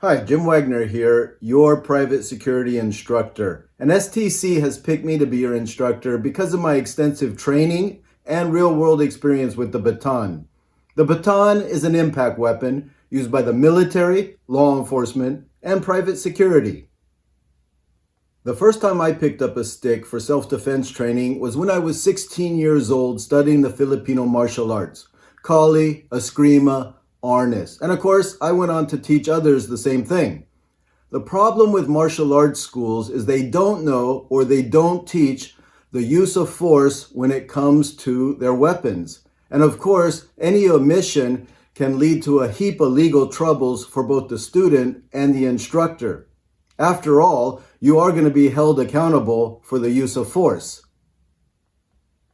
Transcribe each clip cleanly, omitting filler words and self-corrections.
Hi, Jim Wagner here, your private security instructor. And STC has picked me to be your instructor because of my extensive training and real-world experience with the Baton. The Baton is an impact weapon used by the military, law enforcement, and private security. The first time I picked up a stick for self-defense training was when I was 16 years old studying the Filipino martial arts, Kali, Eskrima, Arnis. And of course, I went on to teach others the same thing. The problem with martial arts schools is they don't know or they don't teach the use of force when it comes to their weapons. And of course, any omission can lead to a heap of legal troubles for both the student and the instructor. After all, you are going to be held accountable for the use of force.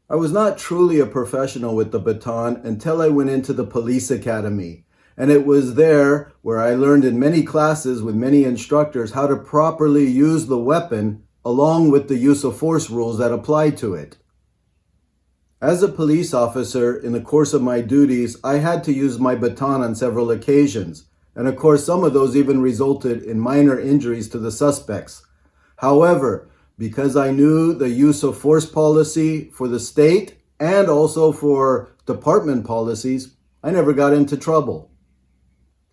I was not truly a professional with the Baton until I went into the police academy. And it was there where I learned in many classes with many instructors how to properly use the weapon along with the use of force rules that apply to it. As a police officer, in the course of my duties, I had to use my baton on several occasions. And of course, some of those even resulted in minor injuries to the suspects. However, because I knew the use of force policy for the state and also for department policies, I never got into trouble.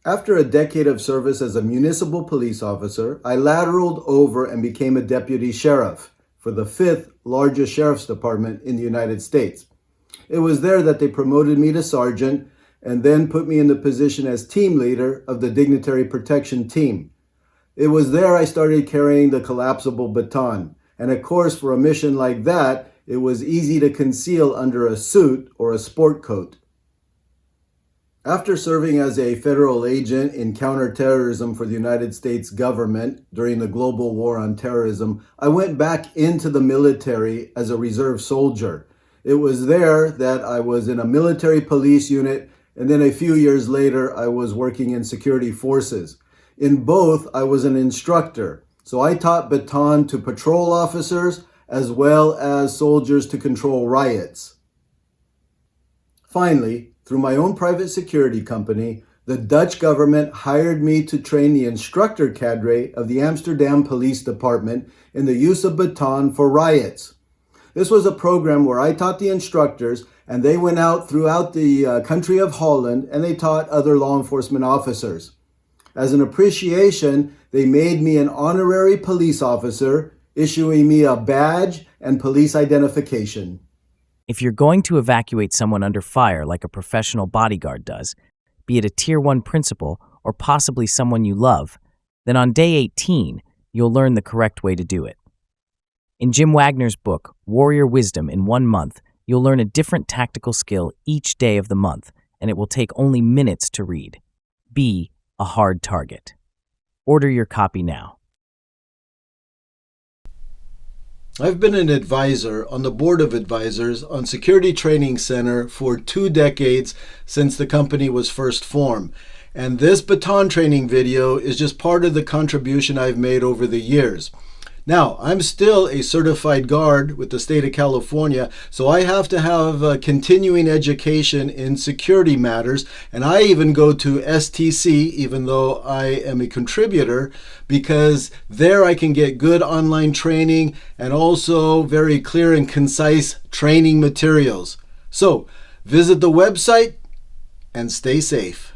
After a decade of service as a municipal police officer, I lateraled over and became a deputy sheriff for the 5th largest sheriff's department in the United States. It was there that they promoted me to sergeant and then put me in the position as team leader of the dignitary protection team. It was there I started carrying the collapsible baton. And of course, for a mission like that, it was easy to conceal under a suit or a sport coat. After serving as a federal agent in counterterrorism for the United States government during the global war on terrorism, I went back into the military as a reserve soldier. It was there that I was in a military police unit, and then a few years later, I was working in security forces. In both, I was an instructor. So I taught baton to patrol officers as well as soldiers to control riots. Finally, through my own private security company, the Dutch government hired me to train the instructor cadre of the Amsterdam Police Department in the use of baton for riots. This was a program where I taught the instructors, and they went out throughout the country of Holland and they taught other law enforcement officers. As an appreciation, they made me an honorary police officer, issuing me a badge and police identification. If you're going to evacuate someone under fire like a professional bodyguard does, be it a Tier 1 principal or possibly someone you love, then on day 18, you'll learn the correct way to do it. In Jim Wagner's book, Warrior Wisdom in 1 month, you'll learn a different tactical skill each day of the month, and it will take only minutes to read. Be a hard target. Order your copy now. I've been an advisor on the board of advisors on Security Training Center for 2 decades since the company was first formed. And this baton training video is just part of the contribution I've made over the years. Now, I'm still a certified guard with the state of California, so I have to have a continuing education in security matters, and I even go to STC, even though I am a contributor, because there I can get good online training and also very clear and concise training materials. So, visit the website and stay safe.